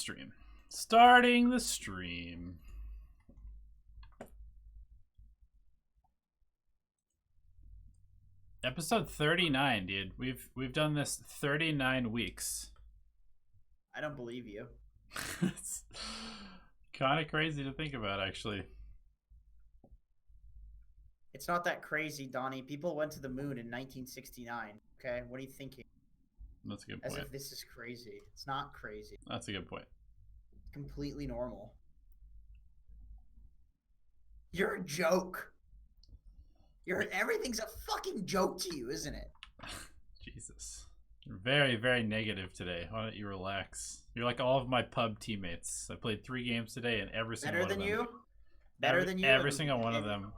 stream. Starting the stream. Episode 39, dude. We've done this 39 weeks. I don't believe you. It's kind of crazy to think about, actually. It's not that crazy, Donnie. People went to the moon in 1969. Okay, what are you thinking? That's a good As point. if this is crazy. It's not crazy. That's a good point. Completely normal. You're a joke. Everything's a fucking joke to you, isn't it? Jesus. You're very, very negative today. Why don't you relax? You're like all of my pub teammates. I played 3 games today, and every single one of them. Better than you? Every single one of them.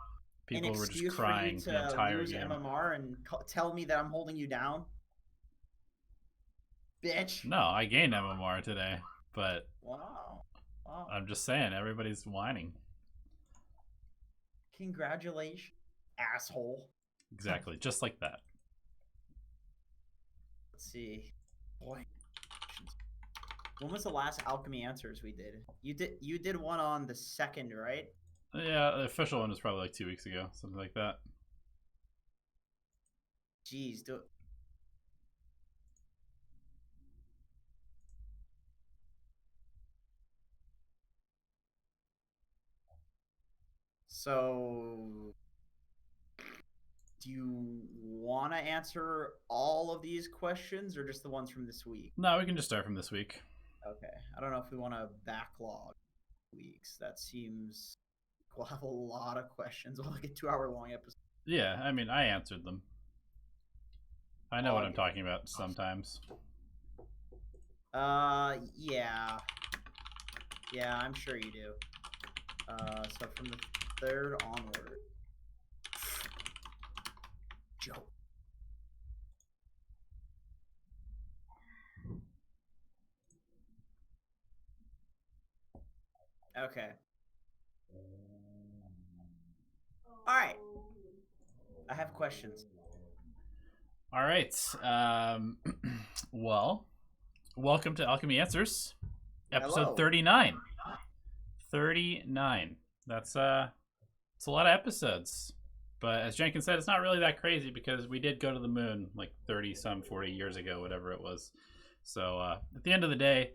People were just crying the entire game. MMR and tell me that I'm holding you down? Bitch. No, I gained MMR today, but Wow. I'm just saying, everybody's whining. Congratulations, asshole. Exactly, just like that. Let's see. Boy. When was the last Alchemy Answers we did? You did one on the 2nd, right? Yeah, the official one was probably like 2 weeks ago, something like that. Jeez, So, do you want to answer all of these questions or just the ones from this week? No, we can just start from this week. Okay. I don't know if we want to backlog weeks. That seems... We'll have a lot of questions. We'll have like a 2-hour-long episode. Yeah, I mean, I answered them. I know what I'm talking about sometimes. Yeah. Yeah, I'm sure you do. So from the 3rd onward. Joe. Okay. All right. I have questions. All right. Well, welcome to Alchemy Answers, episode Hello. 39. 39. It's a lot of episodes. But as Jenkins said, it's not really that crazy because we did go to the moon like 40 years ago, whatever it was. So at the end of the day,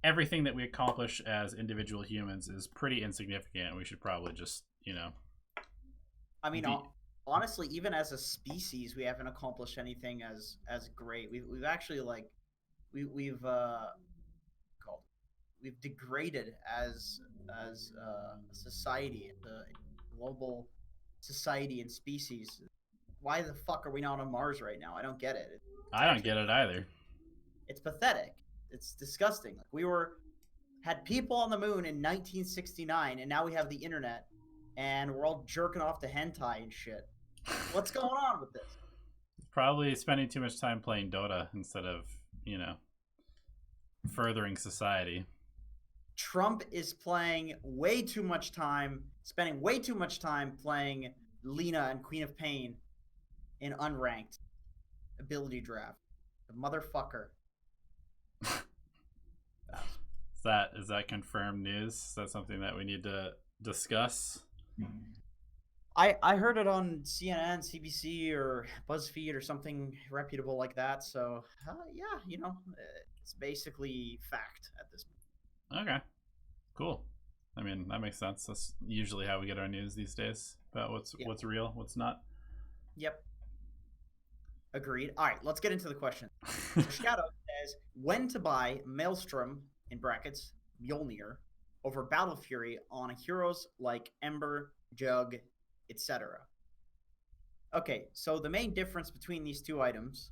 everything that we accomplish as individual humans is pretty insignificant. We should probably just, I mean, honestly, even as a species, we haven't accomplished anything as great. We've actually we've degraded as a society, a global society and species. Why the fuck are we not on Mars right now? I don't get it. I don't get it either. It's pathetic. It's disgusting. Like had people on the moon in 1969, and now we have the internet, and we're all jerking off to hentai and shit. What's going on with this? Probably spending too much time playing Dota instead of, furthering society. Trump is spending way too much time playing Lena and Queen of Pain in unranked ability draft. The motherfucker. Is that confirmed news? Is that something that we need to discuss? I heard it on CNN, CBC, or BuzzFeed or something reputable like that. So yeah, it's basically fact at this point. Okay, cool. I mean, that makes sense. That's usually how we get our news these days about what's real, what's not. Yep. Agreed. All right, let's get into the question. Shadow says when to buy Maelstrom in brackets Mjolnir over Battle Fury on heroes like Ember, Jug, etc. Okay, so the main difference between these two items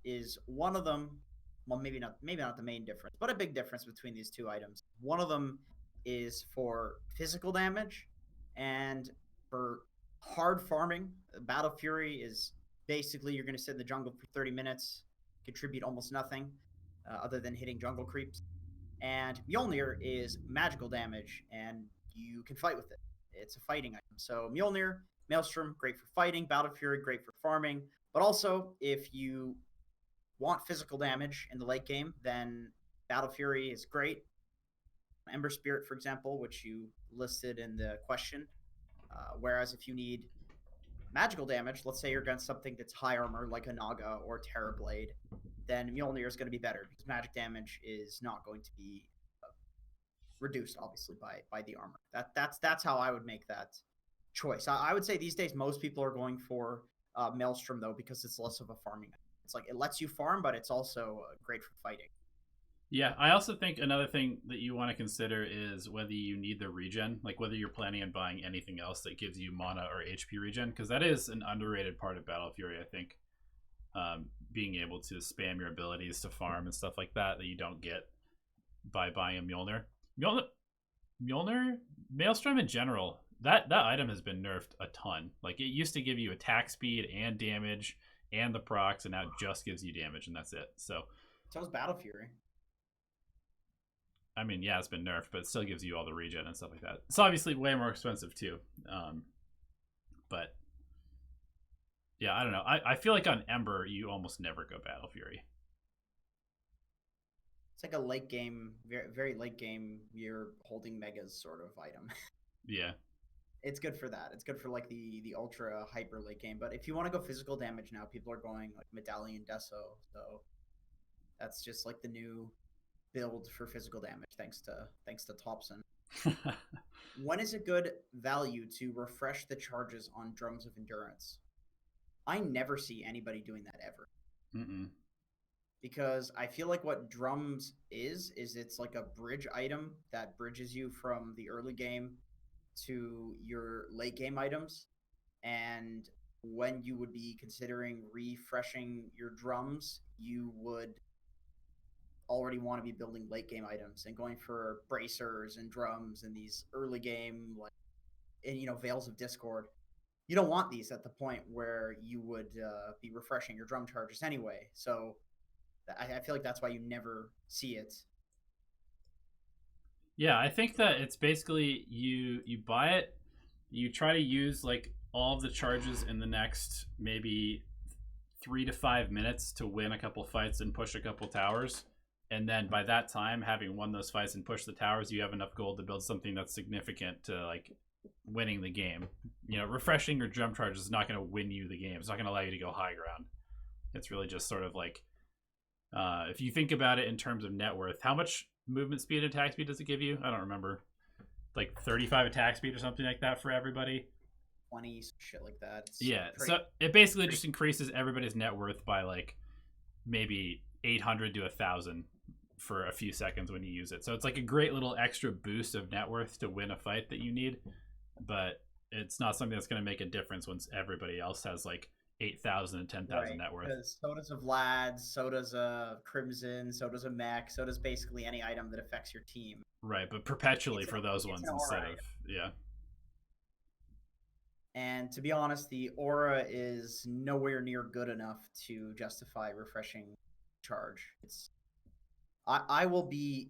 is one of them. Well, maybe not the main difference, but a big difference between these two items. One of them is for physical damage, and for hard farming. Battle Fury is basically you're going to sit in the jungle for 30 minutes, contribute almost nothing other than hitting jungle creeps. And Mjolnir is magical damage, and you can fight with it. It's a fighting item. So Mjolnir, Maelstrom, great for fighting. Battle Fury, great for farming. But also, if you want physical damage in the late game, then Battle Fury is great. Ember Spirit, for example, which you listed in the question. Whereas if you need magical damage, let's say you're against something that's high armor like a Naga or Terrorblade, then Mjolnir is going to be better because magic damage is not going to be reduced, obviously, by the armor. That's how I would make that choice. I would say these days most people are going for Maelstrom though because it's less of a farming. It's like it lets you farm, but it's also great for fighting. Yeah, I also think another thing that you want to consider is whether you need the regen, like whether you're planning on buying anything else that gives you mana or HP regen, because that is an underrated part of Battle Fury, I think. Being able to spam your abilities to farm and stuff like that you don't get by buying a Mjolnir. Mjolnir, Maelstrom in general, that item has been nerfed a ton. Like, it used to give you attack speed and damage and the procs, and now it just gives you damage, and that's it. So is Battle Fury. I mean, yeah, it's been nerfed, but it still gives you all the regen and stuff like that. It's obviously way more expensive too. But yeah, I don't know. I feel like on Ember, you almost never go Battle Fury. It's like a late game, very, very late game, you're holding megas sort of item. Yeah. It's good for that. It's good for like the ultra hyper late game. But if you want to go physical damage now, people are going like Medallion Deso. So that's just like the new build for physical damage, thanks to Thompson. When is a good value to refresh the charges on Drums of Endurance? I never see anybody doing that ever. Mm-mm. Because I feel like what Drums is it's like a bridge item that bridges you from the early game to your late game items. And when you would be considering refreshing your drums, you would already want to be building late game items and going for bracers and drums and these early game, like, and Veils of Discord. You don't want these at the point where you would be refreshing your drum charges anyway. So I feel like that's why you never see it. Yeah, I think that it's basically you buy it, you try to use like all of the charges in the next maybe 3 to 5 minutes to win a couple fights and push a couple towers. And then by that time, having won those fights and pushed the towers, you have enough gold to build something that's significant to like winning the game. Refreshing your drum charges is not going to win you the game. It's not going to allow you to go high ground. It's really just sort of like, if you think about it in terms of net worth, how much movement speed and attack speed does it give you? I don't remember. Like 35 attack speed or something like that for everybody. 20, shit like that. Yeah, so it basically just increases everybody's net worth by like maybe 800 to 1,000 for a few seconds when you use it. So it's like a great little extra boost of net worth to win a fight that you need, but it's not something that's going to make a difference once everybody else has like 8,000 and 10,000 net worth. Because so does a Vlad, so does a Crimson, so does a Mech, so does basically any item that affects your team. Right, but perpetually for those ones instead of, yeah. And to be honest, the aura is nowhere near good enough to justify refreshing charge. I will be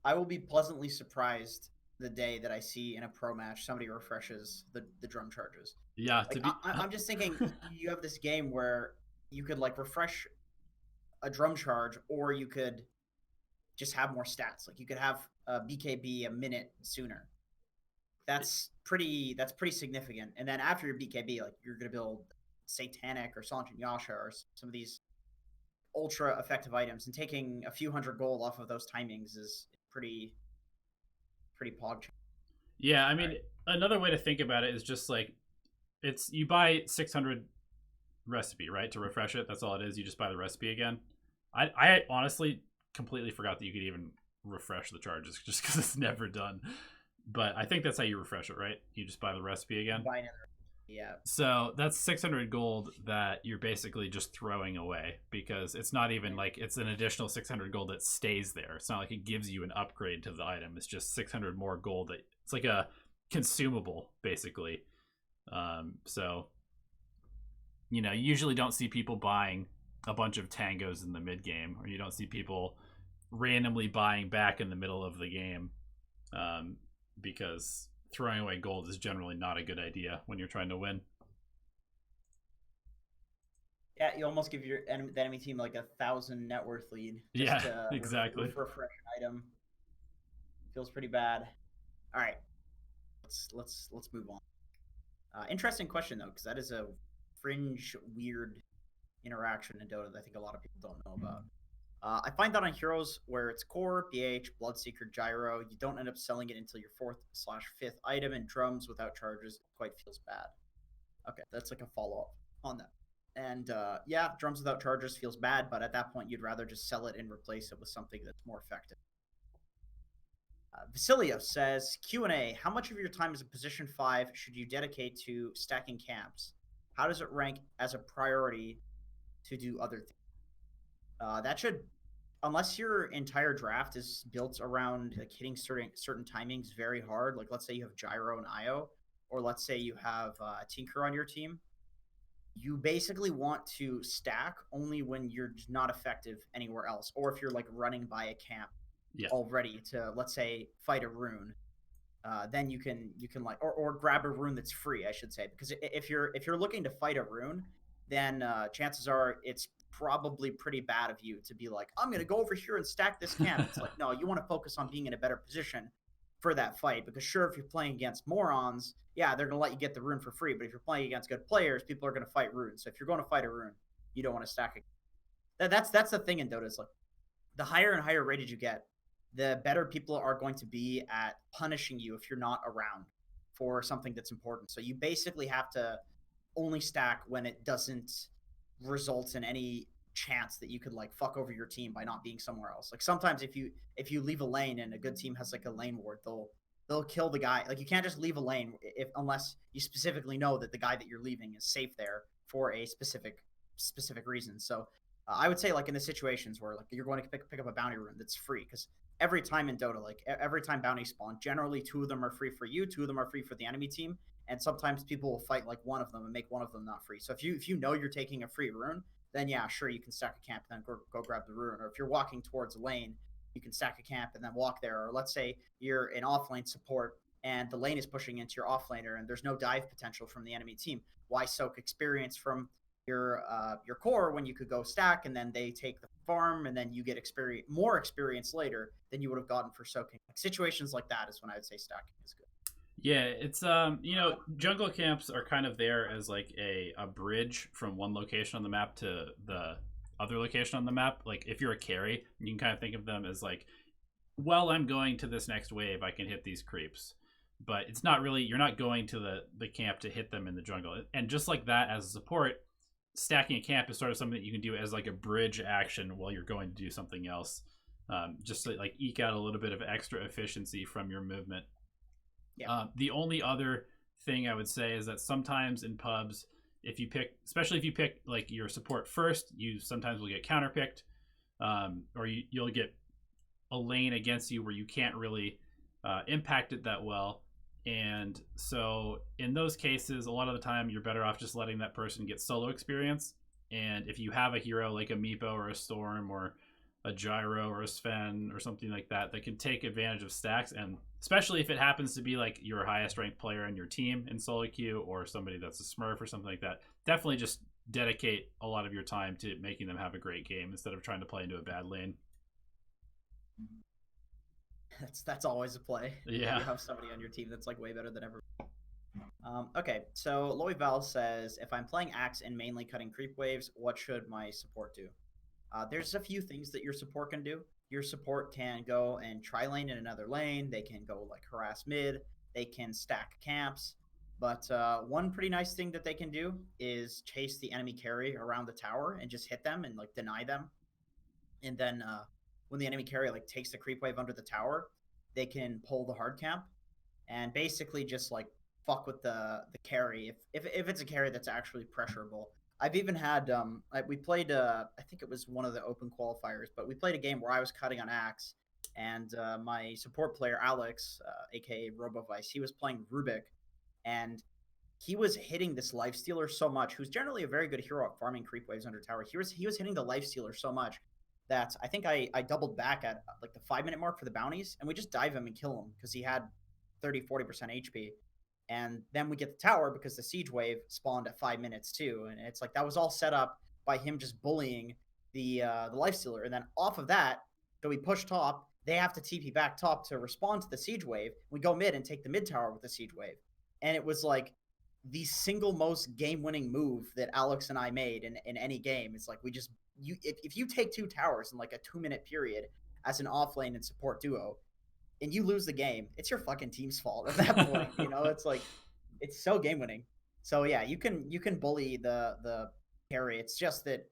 pleasantly surprised the day that I see in a pro match somebody refreshes the drum charges. Yeah, I'm just thinking you have this game where you could like refresh a drum charge, or you could just have more stats. Like you could have a BKB a minute sooner. That's pretty significant. And then after your BKB, like you're gonna build Satanic or Sanjin Yasha or some of these ultra effective items, and taking a few hundred gold off of those timings is pretty pog. Yeah, I mean, another way to think about it is just like you buy 600 recipe, right, to refresh it. That's all it is. You just buy the recipe again. I honestly completely forgot that you could even refresh the charges just because it's never done. But I think that's how you refresh it, right? You just buy the recipe again. Buy another. Yeah. So that's 600 gold that you're basically just throwing away, because it's not even like it's an additional 600 gold that stays there. It's not like it gives you an upgrade to the item. It's just 600 more gold. It's like a consumable, basically. So, you usually don't see people buying a bunch of tangos in the mid game, or you don't see people randomly buying back in the middle of the game, because throwing away gold is generally not a good idea when you're trying to win. Yeah, you almost give the enemy team like 1,000 net worth lead. Just exactly. Refresh an item. Feels pretty bad. All right, let's move on. Interesting question though, because that is a fringe, weird interaction in Dota that I think a lot of people don't know about. I find that on heroes where it's core, BH, Bloodseeker, Gyro, you don't end up selling it until your 4th/5th item, and drums without charges quite feels bad. Okay, that's like a follow up on that. And yeah, drums without charges feels bad, but at that point, you'd rather just sell it and replace it with something that's more effective. Vasilio says Q&A: how much of your time as a position 5 should you dedicate to stacking camps? How does it rank as a priority to do other things? That should, unless your entire draft is built around like hitting certain timings very hard, like let's say you have Gyro and Io, or let's say you have Tinker on your team, you basically want to stack only when you're not effective anywhere else, or if you're like running by a camp already to, let's say, fight a rune. Then you can like or grab a rune that's free, I should say, because if you're looking to fight a rune, then chances are it's probably pretty bad of you to be like, I'm gonna go over here and stack this camp. It's like, no, you want to focus on being in a better position for that fight, because sure, if you're playing against morons, yeah, they're gonna let you get the rune for free, but if you're playing against good players, people are gonna fight runes. So if you're going to fight a rune, you don't want to stack it. That's the thing in Dota. Is like the higher and higher rated you get, the better people are going to be at punishing you if you're not around for something that's important. So you basically have to only stack when it doesn't result in any chance that you could like fuck over your team by not being somewhere else. Like sometimes if you leave a lane and a good team has like a lane ward, they'll kill the guy. Like you can't just leave a lane unless you specifically know that the guy that you're leaving is safe there for a specific reason. So I would say like in the situations where like you're going to pick up a bounty rune that's free, because every time in Dota, like every time bounties spawn, generally 2 of them are free for you, 2 of them are free for the enemy team, and sometimes people will fight like one of them and make one of them not free. So if you know you're taking a free rune, then yeah, sure, you can stack a camp and then go grab the rune. Or if you're walking towards a lane, you can stack a camp and then walk there. Or let's say you're an offlane support and the lane is pushing into your offlaner and there's no dive potential from the enemy team. Why soak experience from your core when you could go stack and then they take the farm and then you get more experience later than you would have gotten for soaking. Like situations like that is when I would say stacking is good. Yeah, it's jungle camps are kind of there as like a bridge from one location on the map to the other location on the map. Like if you're a carry, you can kind of think of them as like, well, I'm going to this next wave, I can hit these creeps. But it's not really, you're not going to the camp to hit them in the jungle. And just like that, as a support, stacking a camp is sort of something that you can do as like a bridge action while you're going to do something else, just to like eke out a little bit of extra efficiency from your movement. Yeah. The only other thing I would say is that sometimes in pubs, especially if you pick like your support first, you sometimes will get counterpicked, or you'll get a lane against you where you can't really impact it that well. And so in those cases, a lot of the time you're better off just letting that person get solo experience. And if you have a hero like a Meepo or a Storm or a Gyro or a Sven or something like that can take advantage of stacks, and especially if it happens to be like your highest ranked player in your team in solo queue or somebody that's a smurf or something like that, definitely just dedicate a lot of your time to making them have a great game instead of trying to play into a bad lane. That's always a play. Yeah. You have somebody on your team that's like way better than ever. Okay, so Loey Val says, if I'm playing Axe and mainly cutting creep waves, what should my support do? There's a few things that your support can do. Your support can go and tri-lane in another lane. They can go like harass mid. They can stack camps. But one pretty nice thing that they can do is chase the enemy carry around the tower and just hit them and like deny them. And then when the enemy carry like takes the creep wave under the tower, they can pull the hard camp and basically just like fuck with the carry if it's a carry that's actually pressurable. I've even had we played I think it was one of the open qualifiers, but we played a game where I was cutting on Axe and my support player Alex, aka RoboVice, he was playing Rubik, and he was hitting this lifestealer so much, who's generally a very good hero at farming creep waves under tower. He was hitting the lifestealer so much that I think I doubled back at like the 5-minute mark for the bounties, and we just dive him and kill him because he had 30-40% HP. And then we get the tower because the siege wave spawned at 5 minutes too. And it's like that was all set up by him just bullying the lifestealer. And then off of that, so we push top, they have to TP back top to respond to the siege wave. We go mid and take the mid tower with the siege wave. And it was like the single most game-winning move that Alex and I made in any game. It's like we just if you take 2 towers in like a 2-minute period as an offlane and support duo, and you lose the game, it's your fucking team's fault at that point. It's like it's so game-winning. So yeah, you can bully the carry. It's just that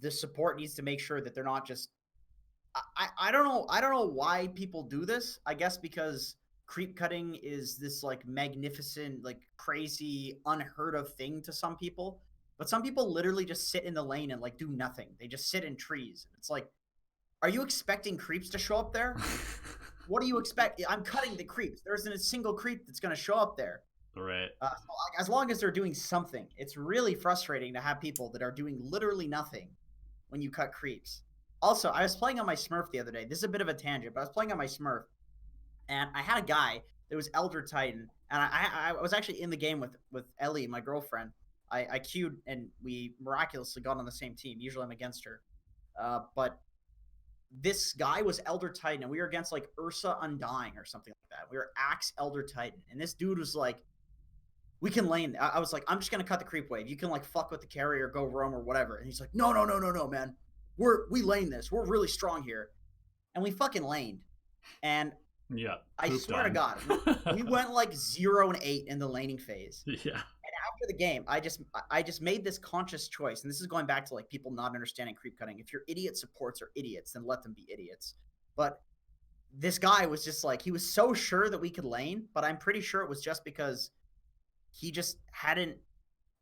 the support needs to make sure that they're not just. I don't know why people do this. I guess because creep cutting is this like magnificent, like crazy, unheard of thing to some people. But some people literally just sit in the lane and like do nothing. They just sit in trees. It's like, are you expecting creeps to show up there? What do you expect? I'm cutting the creeps. There isn't a single creep that's going to show up there. Right. So as long as they're doing something, it's really frustrating to have people that are doing literally nothing when you cut creeps. Also, I was playing on my Smurf the other day. This is a bit of a tangent, but I was playing on my Smurf, and I had a guy that was Elder Titan, and I was actually in the game with Ellie, my girlfriend. I queued, and we miraculously got on the same team. Usually I'm against her. But this guy was Elder Titan, and we were against like Ursa Undying or something like that. We were Axe Elder Titan, and this dude was like, we can lane. I was like, I'm just gonna cut the creep wave. You can like fuck with the carrier, go roam or whatever. And he's like, no, man. We lane this. We're really strong here. And we fucking laned. And yeah, I swear to God, we went like 0-8 in the laning phase. Yeah. And after the game, I just made this conscious choice. And this is going back to like people not understanding creep cutting. If your idiot supports are idiots, then let them be idiots. But this guy was just like, he was so sure that we could lane, but I'm pretty sure it was just because he just hadn't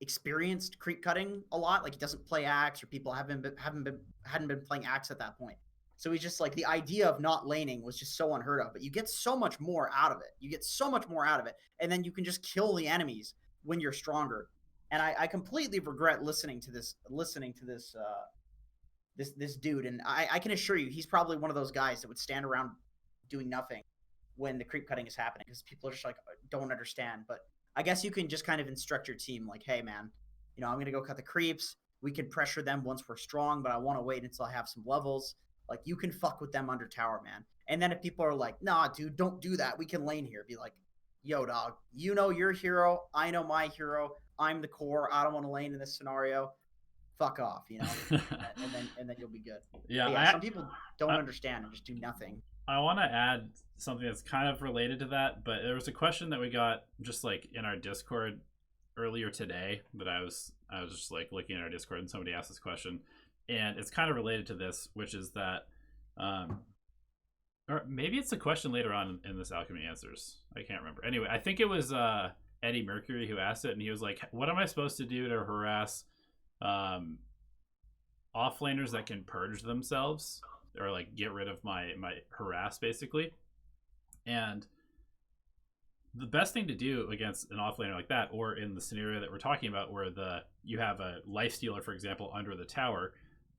experienced creep cutting a lot. Like he doesn't play Axe, or people hadn't been playing Axe at that point. So he's just like, the idea of not laning was just so unheard of. But you get so much more out of it. And then you can just kill the enemies when you're stronger. And I completely regret listening to this dude. And I can assure you, he's probably one of those guys that would stand around doing nothing when the creep cutting is happening, because people are just like, don't understand. But I guess you can just kind of instruct your team like, hey man, I'm going to go cut the creeps. We can pressure them once we're strong, but I want to wait until I have some levels. Like, you can fuck with them under tower, man. And then if people are like, nah, dude, don't do that, we can lane here. Be like, yo, dog, you know your hero. I know my hero. I'm the core. I don't want to lane in this scenario. Fuck off, and then you'll be good. Yeah, some people don't understand and just do nothing. I want to add something that's kind of related to that, but there was a question that we got just like in our Discord earlier today that I was just like looking at our Discord, and somebody asked this question, and it's kind of related to this, which is that or maybe it's a question later on in this Alchemy Answers. I can't remember. Anyway, I think it was Eddie Mercury who asked it, and he was like, what am I supposed to do to harass offlaners that can purge themselves, or like get rid of my harass, basically? And the best thing to do against an offlaner like that, or in the scenario that we're talking about where you have a lifestealer, for example, under the tower,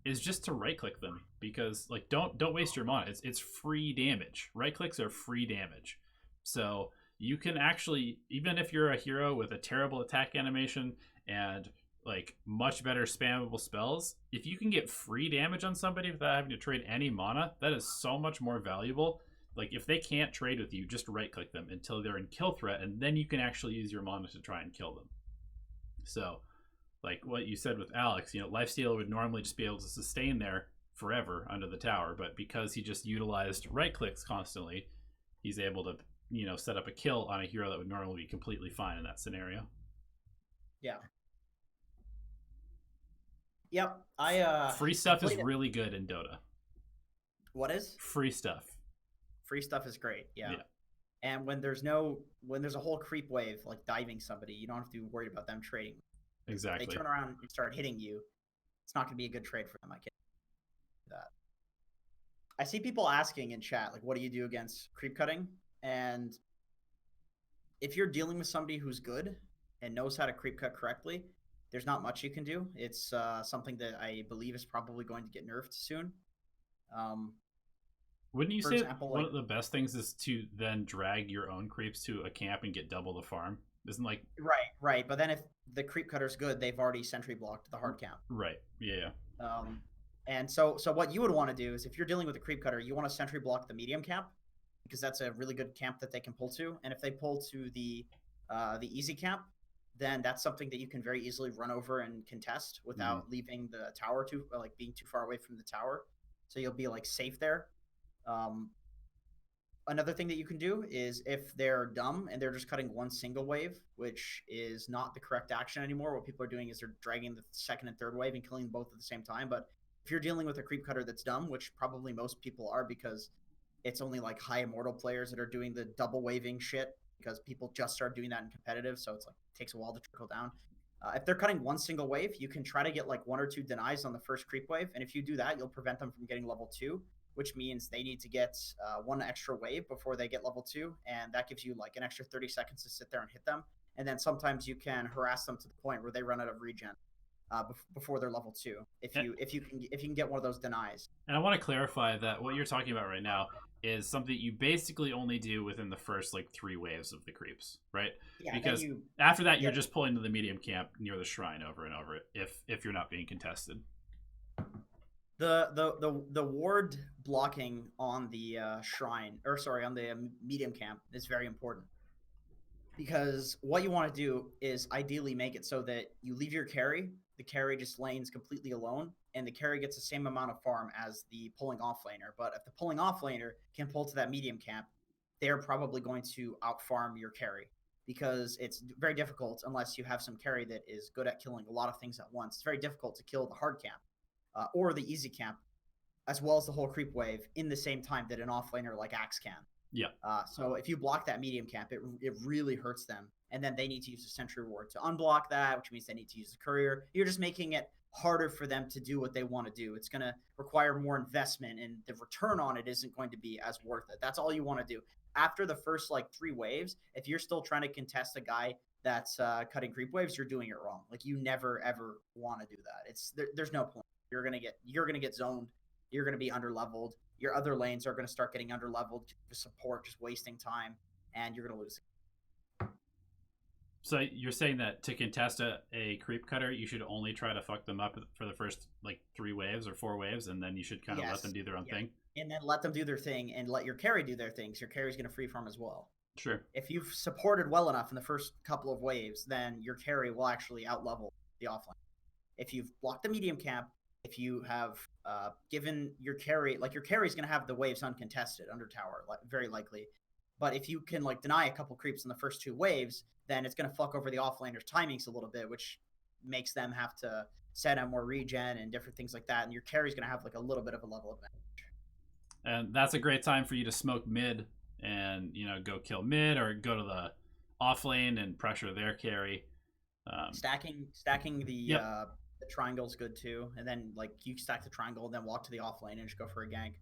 is just to right click them, because like don't waste your mana. It's free damage. Right clicks are free damage. So you can actually, even if you're a hero with a terrible attack animation and like much better spammable spells, if you can get free damage on somebody without having to trade any mana, that is so much more valuable. Like, if they can't trade with you, just right click them until they're in kill threat, and then you can actually use your mana to try and kill them. So like what you said with Alex, lifestealer would normally just be able to sustain there forever under the tower, but because he just utilized right clicks constantly, he's able to set up a kill on a hero that would normally be completely fine in that scenario. Yeah. Yep. Free stuff is really good in Dota. What is? Free stuff. Free stuff is great. Yeah. And when there's a whole creep wave like diving somebody, you don't have to be worried about them trading. Exactly. They turn around and start hitting you. It's not going to be a good trade for them. I can't do that. I see people asking in chat, like, what do you do against creep cutting? And if you're dealing with somebody who's good and knows how to creep cut correctly, there's not much you can do. It's something that I believe is probably going to get nerfed soon. Wouldn't you say one of the best things is to then drag your own creeps to a camp and get double the farm? Isn't like right. But then if the creep cutter's good, they've already sentry blocked the hard camp. Right. Yeah. And so what you would want to do is if you're dealing with a creep cutter, you want to sentry block the medium camp because that's a really good camp that they can pull to. And if they pull to the easy camp, then that's something that you can very easily run over and contest without leaving the tower too like being too far away from the tower. So you'll be like safe there. Um, Another thing that you can do is if they're dumb and they're just cutting one single wave, which is not the correct action anymore. What people are doing is they're dragging the second and third wave and killing both at the same time. But if you're dealing with a creep cutter that's dumb, which probably most people are because it's only like high immortal players that are doing the double waving shit because people just started doing that in competitive, so it's like it takes a while to trickle down. If they're cutting one single wave, you can try to get like one or two denies on the first creep wave, and if you do that, you'll prevent them from getting level 2, which means they need to get one extra wave before they get level 2, and that gives you like an extra 30 seconds to sit there and hit them. And then sometimes you can harass them to the point where they run out of regen before they're level 2. If you can get one of those denies. And I want to clarify that what you're talking about right now is something you basically only do within the first like 3 waves of the creeps, right? Yeah, because after that, you're just pulling to the medium camp near the shrine over and over if you're not being contested. The ward blocking on the shrine, or sorry, on the medium camp is very important because what you want to do is ideally make it so that you leave your carry, the carry just lanes completely alone, and the carry gets the same amount of farm as the pulling off laner. But if the pulling off laner can pull to that medium camp, they're probably going to out farm your carry because it's very difficult unless you have some carry that is good at killing a lot of things at once. It's very difficult to kill the hard camp or the easy camp, as well as the whole creep wave in the same time that an offlaner like Axe can. Yeah. So if you block that medium camp, it really hurts them. And then they need to use the sentry ward to unblock that, which means they need to use the courier. You're just making it harder for them to do what they want to do. It's going to require more investment, and the return on it isn't going to be as worth it. That's all you want to do. After the first like 3 waves, if you're still trying to contest a guy that's cutting creep waves, you're doing it wrong. Like you never ever want to do that. There's no point. You're gonna get zoned. You're gonna be underleveled. Your other lanes are gonna start getting underleveled to support, just wasting time, and you're gonna lose. So you're saying that to contest a creep cutter, you should only try to fuck them up for the first like 3 waves or 4 waves, and then you should kind of let them do their own thing. And then let them do their thing, and let your carry do their things. Your carry's gonna free farm as well. Sure. If you've supported well enough in the first couple of waves, then your carry will actually outlevel the offlane. If you've blocked the medium camp, if you have given your carry, like your carry is going to have the waves uncontested under tower, very likely. But if you can like deny a couple creeps in the first 2 waves, then it's going to fuck over the offlaner's timings a little bit, which makes them have to set on more regen and different things like that. And your carry is going to have like a little bit of a level advantage. And that's a great time for you to smoke mid and, go kill mid or go to the off lane and pressure their carry. Stacking the triangle is good too, and then like you stack the triangle and then walk to the off lane and just go for a gank,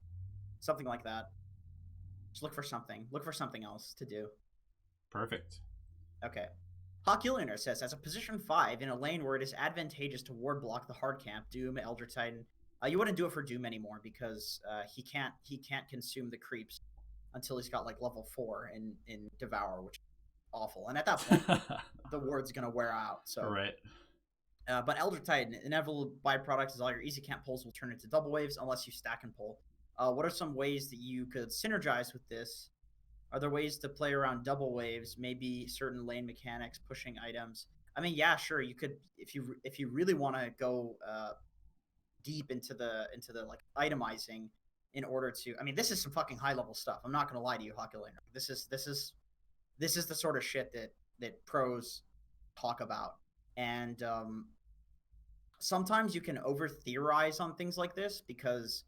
something like that. Just look for something else to do. Perfect. Okay. Hawkulaner says, as a position 5 in a lane where it is advantageous to ward block the hard camp, Doom, Elder Titan, you wouldn't do it for Doom anymore because he can't consume the creeps until he's got like level 4 in Devour, which is awful. And at that point, the ward's gonna wear out. So right. But Elder Titan, inevitable byproduct is all your easy camp pulls will turn into double waves unless you stack and pull. What are some ways that you could synergize with this? Are there ways to play around double waves? Maybe certain lane mechanics, pushing items. I mean, yeah, sure. You could if you really want to go deep into the like itemizing in order to. I mean, this is some fucking high level stuff. I'm not gonna lie to you, Hawkulaner. This is the sort of shit that pros talk about. And sometimes you can over theorize on things like this because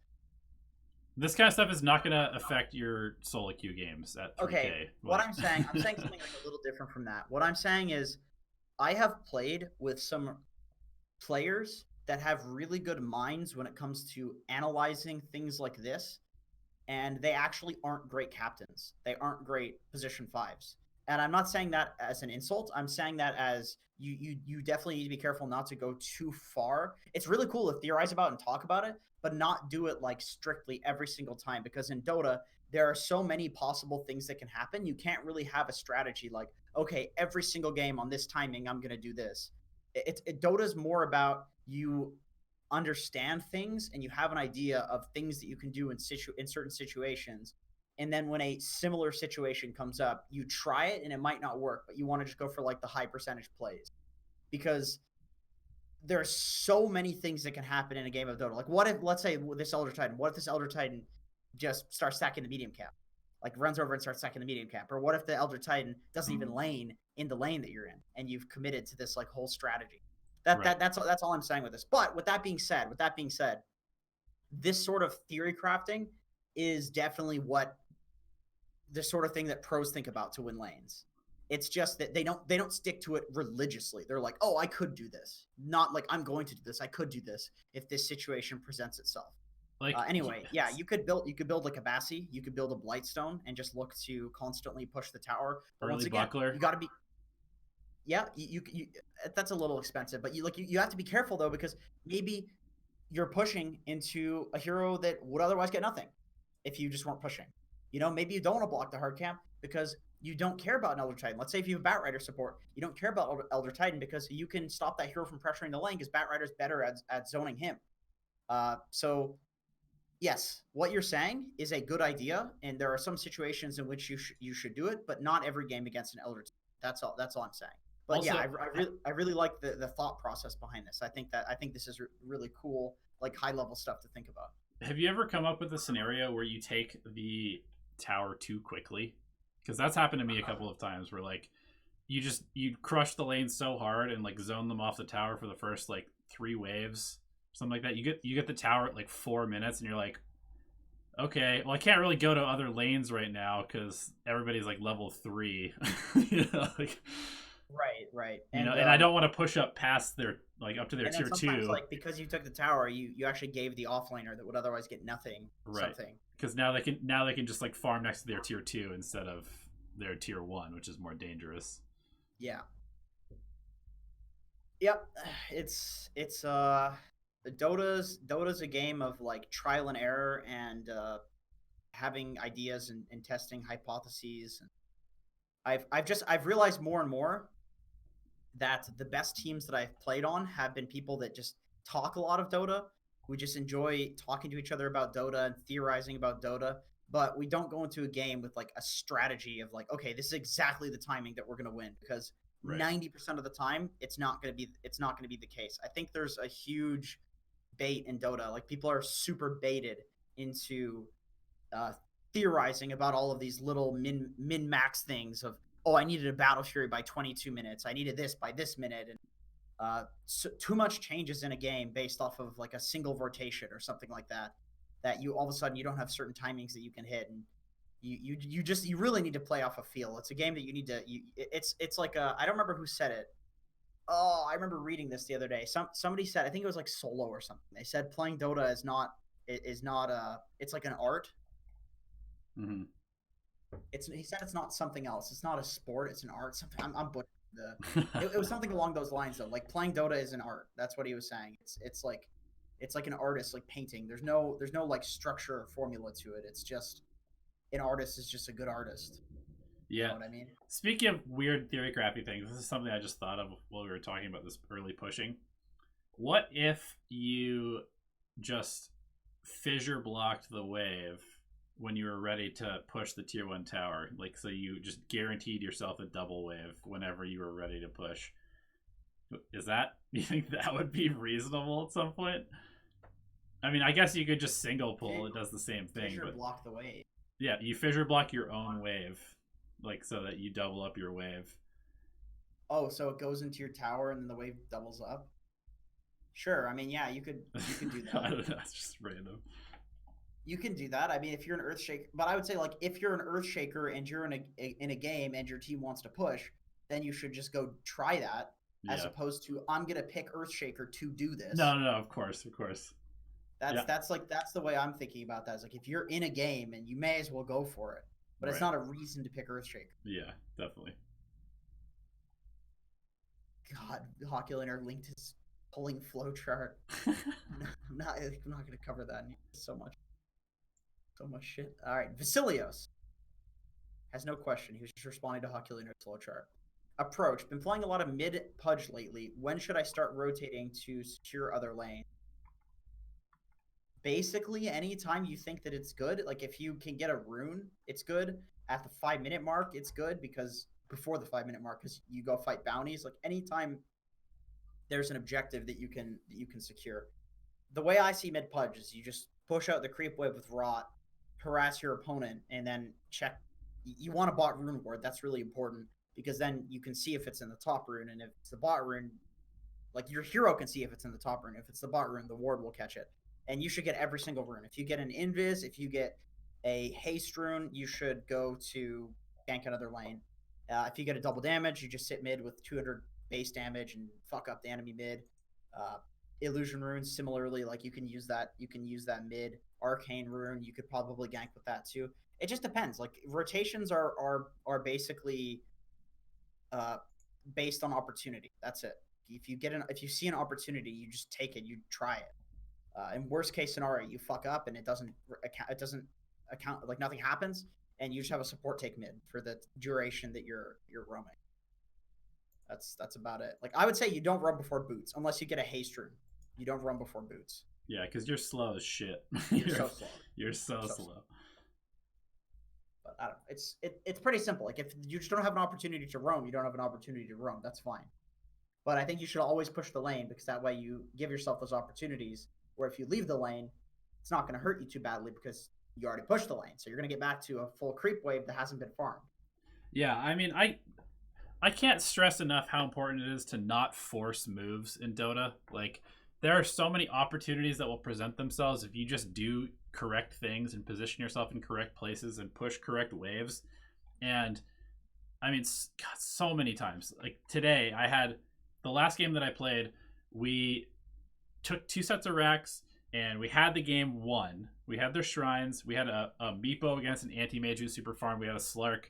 this kind of stuff is not going to affect your solo queue games at 3K. Okay, what I'm saying something like a little different from that. What I'm saying is I have played with some players that have really good minds when it comes to analyzing things like this, and they actually aren't great captains. They aren't great position 5s. And I'm not saying that as an insult. I'm saying that as you definitely need to be careful not to go too far. It's really cool to theorize about and talk about it, but not do it like strictly every single time, because in Dota, there are so many possible things that can happen. You can't really have a strategy like, okay, every single game on this timing, I'm going to do this. Dota's more about you understand things and you have an idea of things that you can do in certain situations, and then when a similar situation comes up, you try it and it might not work, but you want to just go for like the high percentage plays because there's so many things that can happen in a game of Dota. Like, what if, let's say, this Elder Titan, what if this Elder Titan just starts stacking the medium cap? Like, runs over and starts stacking the medium cap? Or what if the Elder Titan doesn't even lane in the lane that you're in and you've committed to this, like, whole strategy? That's all I'm saying with this. But with that being said, this sort of theory crafting is definitely what the sort of thing that pros think about to win lanes. It's just that they don't stick to it religiously. They're like, oh, I could do this. Not like I'm going to do this. I could do this if this situation presents itself. Like anyway, yeah, you could build like a Bassi, you could build a Blightstone and just look to constantly push the tower. But once again, buckler. You got to be. Yeah, you that's a little expensive, but you have to be careful though, because maybe you're pushing into a hero that would otherwise get nothing if you just weren't pushing. Maybe you don't want to block the hard camp because you don't care about an Elder Titan. Let's say if you have Batrider support, you don't care about Elder Titan because you can stop that hero from pressuring the lane because Batrider's better at zoning him. So, yes, what you're saying is a good idea, and there are some situations in which you should do it, but not every game against an Elder Titan. That's all I'm saying. But also, yeah, I really like the thought process behind this. I think this is really cool, like high level stuff to think about. Have you ever come up with a scenario where you take the tower too quickly? Because that's happened to me a couple of times where like you crush the lane so hard and like zone them off the tower for the first like 3 waves, something like that. You get the tower at like 4 minutes and you're like, okay, well I can't really go to other lanes right now because everybody's like level 3. Like, right. And I don't want to push up past their like up to their tier 2. Like because you took the tower, you actually gave the offlaner that would otherwise get nothing. Right. Because now they can just like farm next to their tier 2 instead of their tier 1, which is more dangerous. Yeah. Yep. It's Dota's a game of like trial and error and having ideas and testing hypotheses. I've realized more and more that the best teams that I've played on have been people that just talk a lot of Dota. We just enjoy talking to each other about Dota and theorizing about Dota, but we don't go into a game with like a strategy of like, okay, this is exactly the timing that we're going to win, because 90% of the time it's not going to be the case. I think there's a huge bait in Dota. Like people are super baited into theorizing about all of these little min max things of, oh, I needed a Battle Fury by 22 minutes. I needed this by this minute. And so too much changes in a game based off of like a single rotation or something like that, that you all of a sudden you don't have certain timings that you can hit. And you really need to play off a feel. It's a game that you need to, it's like I don't remember who said it. Oh, I remember reading this the other day. Somebody said, I think it was like Solo or something. They said playing Dota is not it's like an art. Mm-hmm. He said it's not something else. It's not a sport. It's an art. Something. I'm butchering it was something along those lines though. Like playing Dota is an art. That's what he was saying. It's like an artist, like painting. There's no like structure or formula to it. It's just an artist is just a good artist. Yeah. You know what I mean? Speaking of weird theory crappy things, this is something I just thought of while we were talking about this early pushing. What if you just fissure blocked the wave when you were ready to push the tier 1 tower? Like, so you just guaranteed yourself a double wave whenever you were ready to push. Do you think that would be reasonable at some point? I mean, I guess you could just single pull. It does the same thing. Fissure block the wave. Yeah, you fissure block your own wave, like so that you double up your wave. Oh, so it goes into your tower and then the wave doubles up? Sure. I mean, yeah, you could do that. I don't know. It's just random. You can do that. I mean, if you're an Earthshaker, but I would say like if you're an Earthshaker and you're in a game and your team wants to push, then you should just go try that, as opposed to I'm gonna pick Earthshaker to do this. No, of course. That's the way I'm thinking about that. It's like if you're in a game and you may as well go for it, but it's not a reason to pick Earthshaker. Yeah, definitely. God, Hockey Laner linked his pulling flowchart. I'm not gonna cover that. So much shit. All right, Vasilios has no question. He was just responding to Hockey Laner's flowchart. Approach. Been playing a lot of mid Pudge lately. When should I start rotating to secure other lanes? basically anytime you think that it's good. Like if you can get a rune, it's good. At the 5 minute mark, it's good because before the 5 minute mark, because you go fight bounties. Like anytime there's an objective that you can secure. The way I see mid Pudge is you just push out the creep wave with rot, harass your opponent, and then check. You want a bot rune ward. That's really important because then you can see if it's in the top rune, and if it's the bot rune, like your hero can see if it's in the top rune. If it's the bot rune, the ward will catch it. And you should get every single rune. If you get an invis, if you get a haste rune, you should go to gank another lane. If you get a double damage, you just sit mid with 200 base damage and fuck up the enemy mid. Uh, Illusion runes, similarly, like you can use that. You can use that mid arcane rune. You could probably gank with that too. It just depends. Like rotations are basically uh, based on opportunity. That's it. If you see an opportunity, you just take it. You try it. In worst case scenario, you fuck up and it doesn't account, like nothing happens, and you just have a support take mid for the duration that you're roaming. That's about it. Like I would say you don't run before boots unless you get a haste rune. You don't run before boots. Yeah, because you're slow as shit. You're so slow. You're so slow. But I don't know. It's pretty simple. Like if you just don't have an opportunity to roam, you don't have an opportunity to roam. That's fine. But I think you should always push the lane because that way you give yourself those opportunities. Where if you leave the lane, it's not going to hurt you too badly because you already pushed the lane. So you're going to get back to a full creep wave that hasn't been farmed. Yeah, I mean, I can't stress enough how important it is to not force moves in Dota. Like, there are so many opportunities that will present themselves if you just do correct things and position yourself in correct places and push correct waves. And, I mean, God, so many times. Like, today, I had the last game that I played, we took 2 sets of racks, and we had the game won. We had their shrines. We had a Meepo against an anti-mage who was super farmed. We had a Slark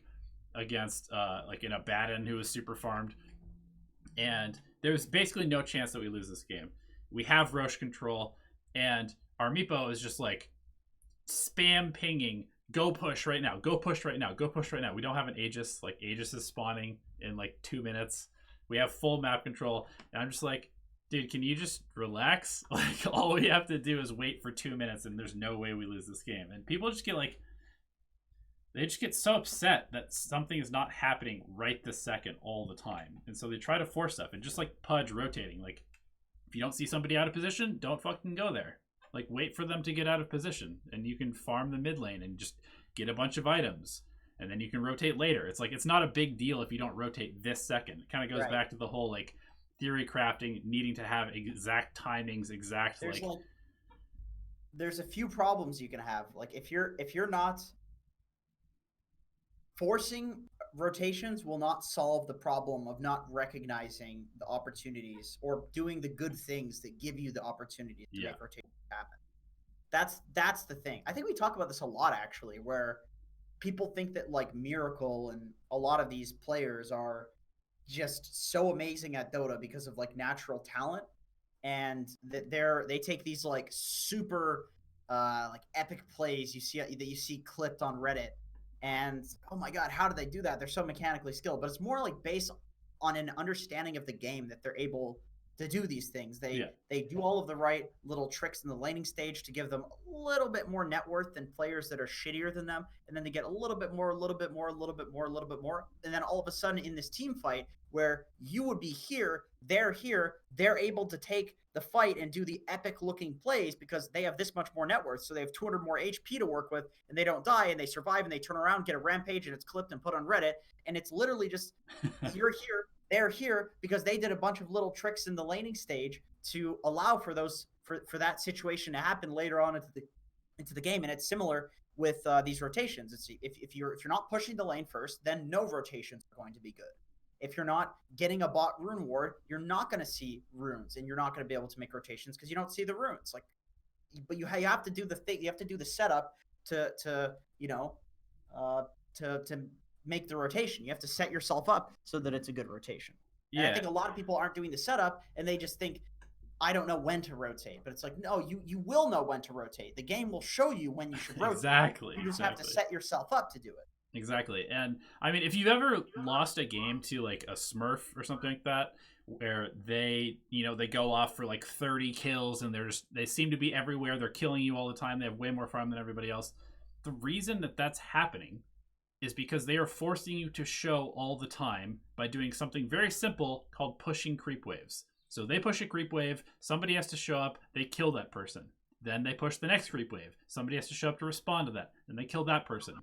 against like an Abaddon who was super farmed. And there was basically no chance that we lose this game. We have Roche control, and our Meepo is just like spam pinging, go push right now, go push right now, go push right now. We don't have an Aegis. Like, Aegis is spawning in like 2 minutes. We have full map control, and I'm just like, dude, can you just relax? Like, all we have to do is wait for 2 minutes, and there's no way we lose this game. And people just get like, they just get so upset that something is not happening right this second all the time. And so they try to force stuff. And just like Pudge rotating, like, if you don't see somebody out of position, don't fucking go there. Like, wait for them to get out of position, and you can farm the mid lane and just get a bunch of items. And then you can rotate later. It's like, it's not a big deal if you don't rotate this second. It kind of goes back to the whole, like, theory crafting, needing to have exact timings, there's a few problems you can have. Like, if you're not forcing rotations will not solve the problem of not recognizing the opportunities or doing the good things that give you the opportunity to make rotations happen. That's the thing. I think we talk about this a lot, actually, where people think that like Miracle and a lot of these players are just so amazing at Dota because of like natural talent, and that they take these like super like epic plays you see clipped on Reddit, and oh my god, how do they do that? They're so mechanically skilled. But it's more like based on an understanding of the game that they're able to do these things. They do all of the right little tricks in the laning stage to give them a little bit more net worth than players that are shittier than them, and then they get a little bit more, a little bit more, a little bit more, a little bit more, and then all of a sudden in this team fight where you would be here, they're able to take the fight and do the epic looking plays because they have this much more net worth, so they have 200 more HP to work with, and they don't die, and they survive, and they turn around, get a rampage, and it's clipped and put on Reddit, and it's literally just you're here, they're here because they did a bunch of little tricks in the laning stage to allow for those for that situation to happen later on into the game. And it's similar with these rotations. It's if you're not pushing the lane first, then no rotations are going to be good. If you're not getting a bot rune ward, you're not going to see runes, and you're not going to be able to make rotations because you don't see the runes. Like, but you have to do the thing. You have to do the setup to make the rotation. You have to set yourself up so that it's a good rotation. Yeah. And I think a lot of people aren't doing the setup, and they just think, I don't know when to rotate. But it's like, no, you will know when to rotate. The game will show you when you should rotate. Exactly. You just have to set yourself up to do it. Exactly. And I mean, if you've ever lost a game to like a Smurf or something like that, where they, they go off for like 30 kills and they seem to be everywhere. They're killing you all the time. They have way more farm than everybody else. The reason that that's happening is because they are forcing you to show all the time by doing something very simple called pushing creep waves. So they push a creep wave, somebody has to show up, they kill that person. Then they push the next creep wave. Somebody has to show up to respond to that. And they kill that person.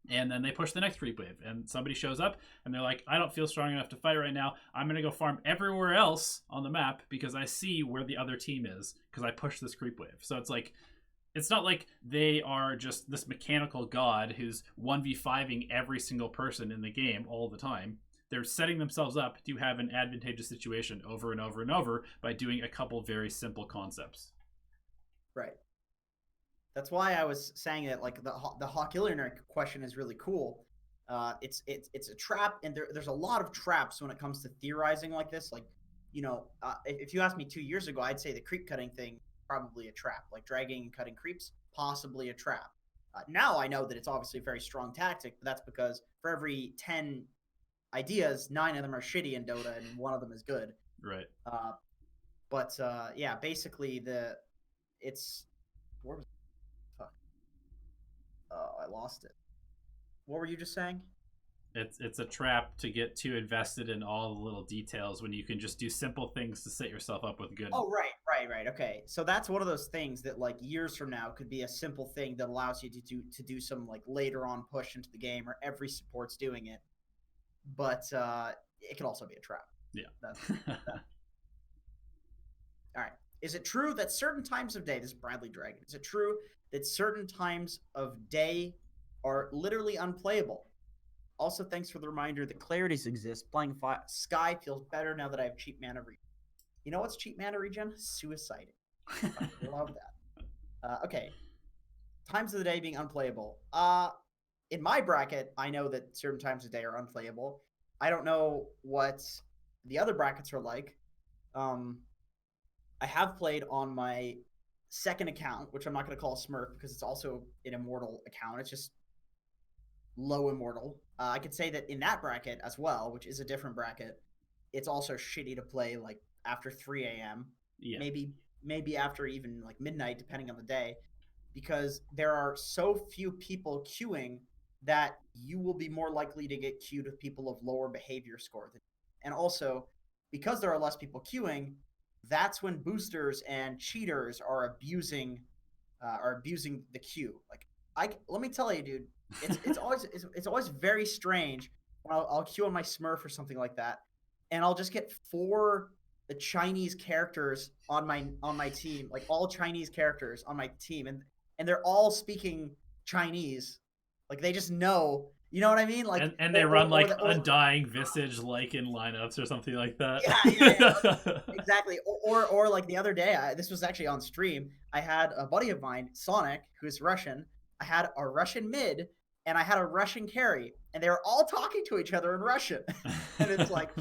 And then they push the next creep wave. And somebody shows up and they're like, I don't feel strong enough to fight right now. I'm going to go farm everywhere else on the map because I see where the other team is because I pushed this creep wave. So it's like, it's not like they are just this mechanical god who's 1v5ing every single person in the game all the time. They're setting themselves up to have an advantageous situation over and over and over by doing a couple very simple concepts. Right. That's why I was saying that like the Hawkillionaire question is really cool. It's a trap, and there's a lot of traps when it comes to theorizing like this. Like, if you asked me 2 years ago, I'd say the creep cutting thing probably a trap. Like dragging and cutting creeps, possibly a trap. Now I know that it's obviously a very strong tactic, but that's because for every 10 ideas, 9 of them are shitty in Dota, and 1 of them is good. Right. But yeah, basically it's. Where was I lost it. What were you just saying? It's a trap to get too invested in all the little details when you can just do simple things to set yourself up with good. Oh, right. Okay, so that's one of those things that like years from now could be a simple thing that allows you to do some like later on push into the game, or every support's doing it. But it can also be a trap. Yeah. That. All right. Is it true that certain times of day, this is Bradley Dragon, is it true that certain times of day are literally unplayable? Also, thanks for the reminder that clarities exist. Playing Sky feels better now that I have cheap mana regen. You know what's cheap mana regen? Suiciding. I love that. Okay. Times of the day being unplayable. In my bracket, I know that certain times of day are unplayable. I don't know what the other brackets are like. I have played on my second account, which I'm not going to call a Smurf because it's also an immortal account. It's just low immortal. I could say that in that bracket as well, which is a different bracket, it's also shitty to play like after 3 a.m. Yeah. Maybe after even like midnight, depending on the day, because there are so few people queuing that you will be more likely to get queued with people of lower behavior score. And also, because there are less people queuing, that's when boosters and cheaters are abusing the queue. Like, let me tell you, dude, it's always very strange when I'll queue on my Smurf or something like that, and I'll just get 4 the Chinese characters on my team, like all Chinese characters on my team, and they're all speaking Chinese. Like they just know, you know what I mean? Like, and they run like Undying Visage like in lineups or something like that. Yeah. Exactly. Or like the other day, this was actually on stream. I had a buddy of mine, Sonic, who's Russian. I had a Russian mid and I had a Russian carry, and they were all talking to each other in Russian. And it's like,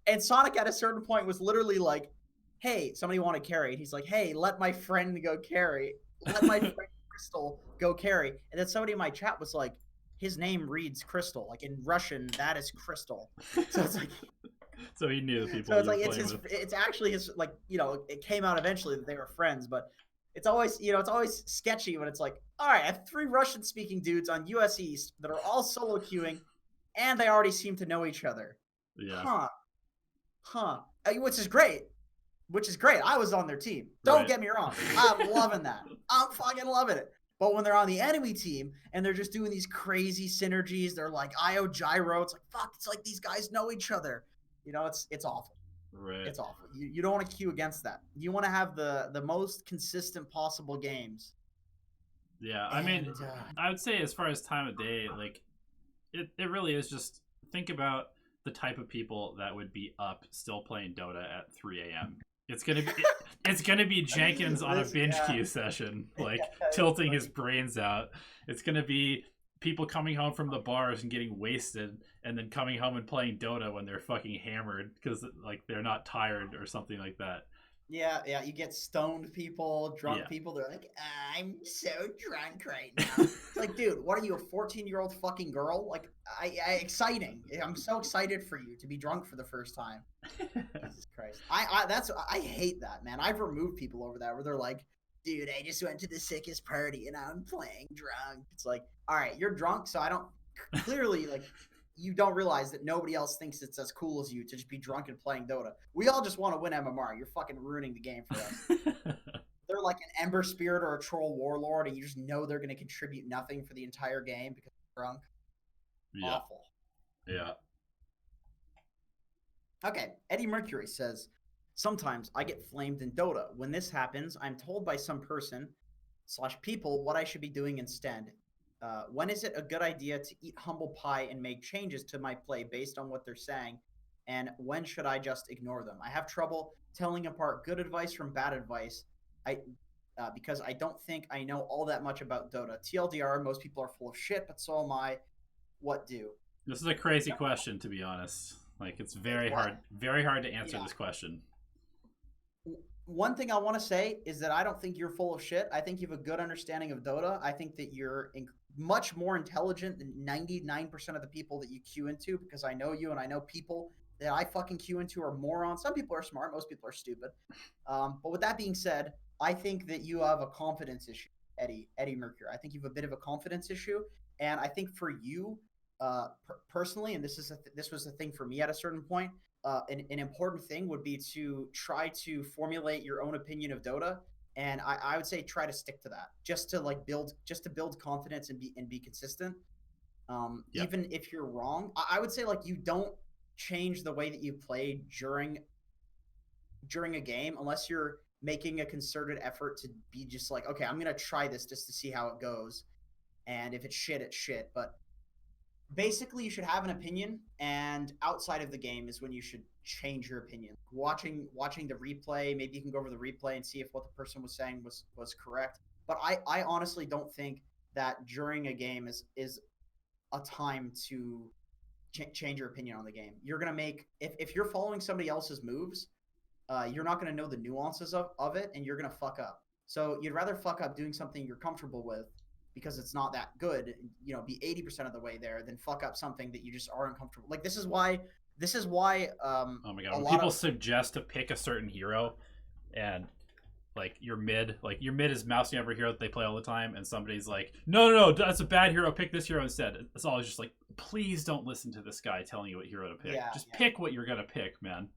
and Sonic at a certain point was literally like, "Hey, somebody want to carry?" And he's like, "Hey, let my friend go carry. Let my friend Crystal go carry." And then somebody in my chat was like, his name reads Crystal, like in Russian, that is Crystal. So it's like, so he knew the people. So it's like it's actually his, like, it came out eventually that they were friends, but it's always sketchy when it's like, all right, I have 3 Russian speaking dudes on US East that are all solo queuing, and they already seem to know each other. Yeah. Huh. Which is great. I was on their team. Don't get me wrong. I'm loving that. I'm fucking loving it. But when they're on the enemy team and they're just doing these crazy synergies, they're like IO gyro. It's like, fuck, it's like these guys know each other. It's awful. Right. It's awful. You don't want to queue against that. You want to have the most consistent possible games. Yeah, I mean, I would say as far as time of day, like, it really is just, think about the type of people that would be up still playing Dota at 3 a.m. It's gonna be Jenkins on a binge queue session, like tilting his brains out. It's gonna be people coming home from the bars and getting wasted, and then coming home and playing Dota when they're fucking hammered because like they're not tired or something like that. Yeah. You get stoned people, drunk Yeah. people. They're like, I'm so drunk right now. It's like, dude, what are you, a 14-year-old fucking girl? Like, exciting. I'm so excited for you to be drunk for the first time. Jesus Christ. I hate that, man. I've removed people over that where they're like, dude, I just went to the sickest party and I'm playing drunk. It's like, all right, you're drunk, so I don't clearly like you don't realize that nobody else thinks it's as cool as you to just be drunk and playing Dota. We all just want to win MMR. You're fucking ruining the game for us. They're like an Ember Spirit or a Troll Warlord, and you just know they're going to contribute nothing for the entire game because they're drunk. Yeah. Awful. Yeah. Okay, Eddie Mercury says, sometimes I get flamed in Dota. When this happens, I'm told by some person / people what I should be doing instead. When is it a good idea to eat humble pie and make changes to my play based on what they're saying? And when should I just ignore them? I have trouble telling apart good advice from bad advice. I because I don't think I know all that much about Dota. TLDR, most people are full of shit, but so am I. What do? This is a crazy question, to be honest. Like, it's What? very hard to answer Yeah. this question. One thing I want to say is that I don't think you're full of shit. I think you have a good understanding of Dota. I think that you're much more intelligent than 99% of the people that you queue into because I know you and I know people that I fucking queue into are morons. Some people are smart, most people are stupid. But with that being said, I think that you have a confidence issue, Eddie Mercury. I think you have a bit of a confidence issue, and I think for you, personally, and this was a thing for me at a certain point, an important thing would be to try to formulate your own opinion of Dota, and I would say try to stick to that, just to like build confidence and be consistent. Yep. Even if you're wrong, I would say like you don't change the way that you play during a game unless you're making a concerted effort to be just like, okay, I'm gonna try this just to see how it goes, and if it's shit, it's shit. But basically you should have an opinion, and outside of the game is when you should change your opinion. Watching the replay, maybe you can go over the replay and see if what the person was saying was correct. But I honestly don't think that during a game is a time to change your opinion on the game. You're gonna make if you're following somebody else's moves, you're not going to know the nuances of it, and you're going to fuck up. So you'd rather fuck up doing something you're comfortable with because it's not that good, be 80% of the way there, than fuck up something that you just are uncomfortable. Like this is why Oh my god, a when lot people of suggest to pick a certain hero, and like your mid is mousing over a hero that they play all the time, and somebody's like, no, that's a bad hero. Pick this hero instead. It's always just like, please don't listen to this guy telling you what hero to pick. yeah, Just yeah. pick what you're gonna pick, man.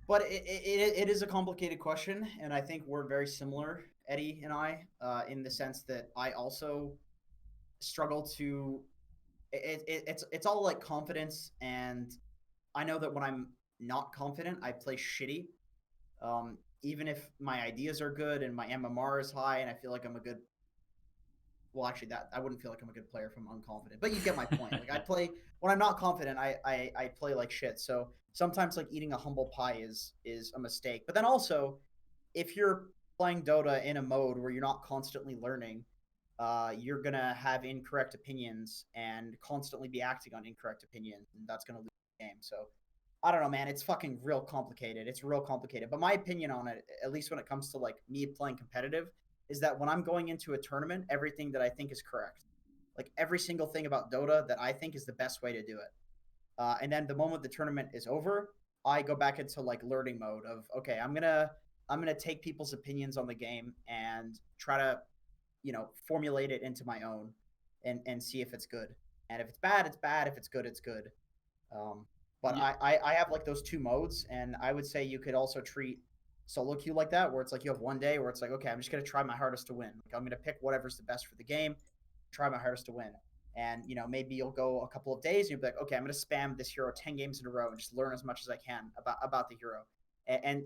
But it is a complicated question, and I think we're very similar, Eddie and I, in the sense that I also struggle to. It's all like confidence, and I know that when I'm not confident, I play shitty. Even if my ideas are good and my MMR is high, and I feel like I'm a good. Well, actually, that I wouldn't feel like I'm a good player if I'm unconfident. But you get my point. Like I play when I'm not confident, I play like shit. So sometimes like eating a humble pie is a mistake. But then also, if you're playing Dota in a mode where you're not constantly learning, you're gonna have incorrect opinions and constantly be acting on incorrect opinions, and that's gonna lose the game. So I don't know, man. It's fucking real complicated. It's real complicated. But my opinion on it, at least when it comes to like me playing competitive, is that when I'm going into a tournament, everything that I think is correct, like every single thing about Dota that I think is the best way to do it. And then the moment the tournament is over, I go back into like learning mode of okay, I'm gonna take people's opinions on the game and try to formulate it into my own, and see if it's good. And if it's bad, it's bad. If it's good, it's good. Um, but Yeah. I have like those two modes, and I would say you could also treat solo queue like that, where it's like you have one day where it's like, okay, I'm just gonna try my hardest to win. Like I'm gonna pick whatever's the best for the game, try my hardest to win. And maybe you'll go a couple of days and you'll be like, okay, I'm gonna spam this hero 10 games in a row and just learn as much as I can about the hero. And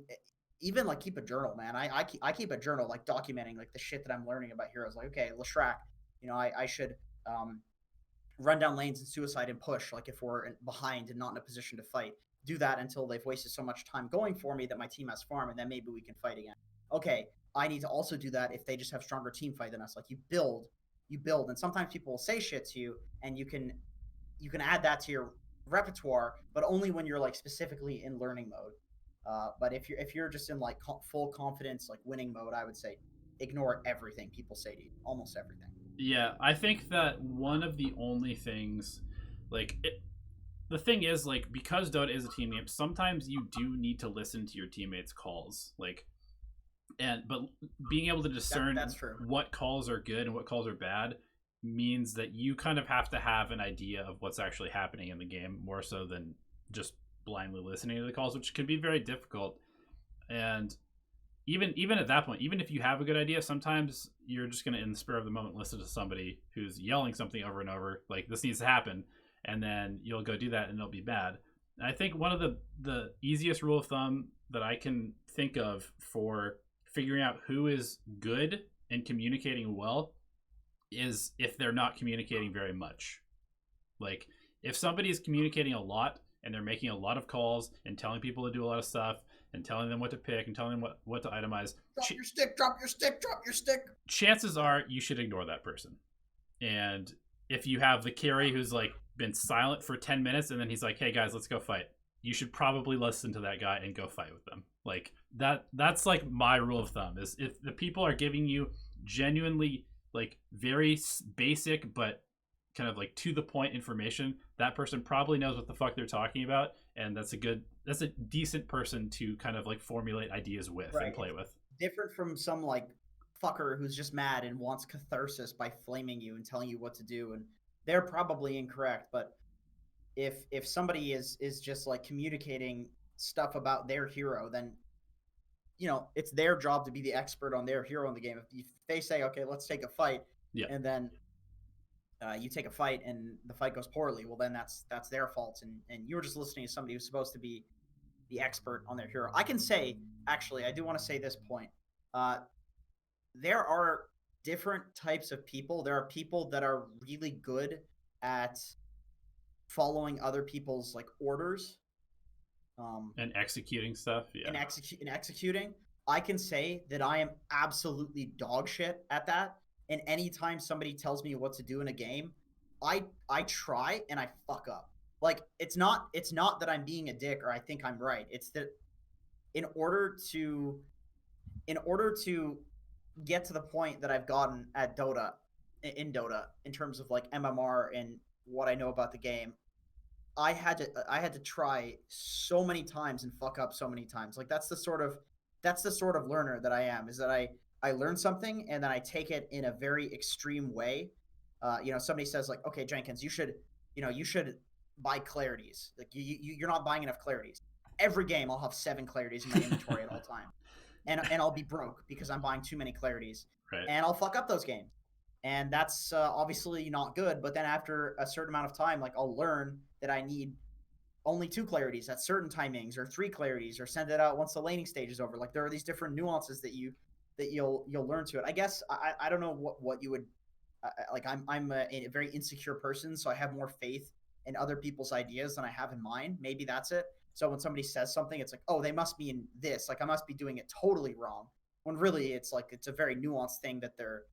even like keep a journal, man. I keep a journal like documenting like the shit that I'm learning about heroes. Like, okay, Lashrak, I should um run down lanes and suicide and push, like if we're behind and not in a position to fight. Do that until they've wasted so much time going for me that my team has farm, and then maybe we can fight again. Okay, I need to also do that if they just have stronger team fight than us. Like you build, and sometimes people will say shit to you, and you can add that to your repertoire, but only when you're like specifically in learning mode. But if you're just in like full confidence, like winning mode, I would say ignore everything people say to you, almost everything. Yeah, I think that one of the only things, like, the thing is, like, because Dota is a team game, sometimes you do need to listen to your teammates' calls. Like, but being able to discern That's true. what calls are good and what calls are bad means that you kind of have to have an idea of what's actually happening in the game more so than just blindly listening to the calls, which can be very difficult. And even at that point, even if you have a good idea, sometimes you're just going to, in the spur of the moment, listen to somebody who's yelling something over and over, like, this needs to happen, and then you'll go do that and it'll be bad. And I think one of the easiest rule of thumb that I can think of for figuring out who is good and communicating well is if they're not communicating very much. Like, if somebody is communicating a lot and they're making a lot of calls and telling people to do a lot of stuff and telling them what to pick and telling them what to itemize, drop your stick, drop your stick, drop your stick. Chances are you should ignore that person. And if you have the carry who's like been silent for 10 minutes and then he's like, hey guys, let's go fight, you should probably listen to that guy and go fight with them. Like, that's like my rule of thumb, is if the people are giving you genuinely like very basic but kind of like to the point information, that person probably knows what the fuck they're talking about, and that's a decent person to kind of like formulate ideas with and play with. Different from some like fucker who's just mad and wants catharsis by flaming you and telling you what to do, and they're probably incorrect. But if somebody is just like communicating stuff about their hero, then it's their job to be the expert on their hero in the game. If they say, okay, let's take a fight, and then you take a fight and the fight goes poorly, well, then that's their fault, and you're just listening to somebody who's supposed to be the expert on their hero. I can say, actually, I do want to say this point. There are different types of people. There are people that are really good at following other people's like orders. And executing stuff, and executing. I can say that I am absolutely dog shit at that. And anytime somebody tells me what to do in a game, I try and I fuck up. Like, it's not that I'm being a dick or I think I'm right. It's that in order to get to the point that I've gotten at Dota, in terms of like MMR and what I know about the game, I had to try so many times and fuck up so many times. Like, that's the sort of learner that I am, is that I learn something and then I take it in a very extreme way. Somebody says like, okay, Jenkins, you should buy clarities. Like, you're not buying enough clarities. Every game I'll have 7 clarities in my inventory at all time. And I'll be broke because I'm buying too many clarities. Right. And I'll fuck up those games. And that's obviously not good. But then after a certain amount of time, like, I'll learn that I need only 2 clarities at certain timings, or 3 clarities, or send it out once the laning stage is over. Like, there are these different nuances that you'll learn to it. I guess I don't know what you would like. I'm a very insecure person, so I have more faith in other people's ideas than I have in mine. Maybe that's it. So when somebody says something, it's like, oh, they must be in this. Like, I must be doing it totally wrong. When really it's like, it's a very nuanced thing that they're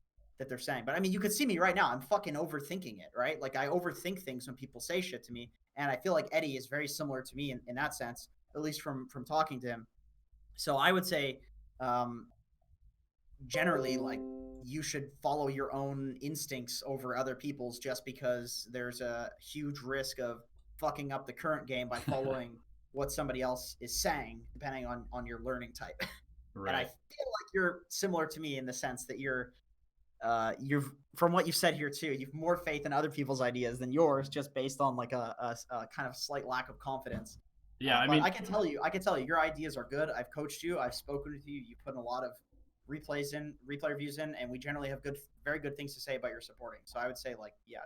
saying. But I mean, you could see me right now. I'm fucking overthinking it, right? Like, I overthink things when people say shit to me. And I feel like Eddie is very similar to me in that sense, at least from talking to him. So I would say, generally, like, you should follow your own instincts over other people's, just because there's a huge risk of fucking up the current game by following what somebody else is saying, depending on your learning type. Right. And I feel like you're similar to me in the sense that you've, from what you've said here too, you've more faith in other people's ideas than yours, just based on like a kind of slight lack of confidence. Yeah, I mean, I can tell you, your ideas are good. I've coached you, I've spoken with you, you put in a lot of replay reviews in, and we generally have very good things to say about your supporting. So I would say, like, yeah,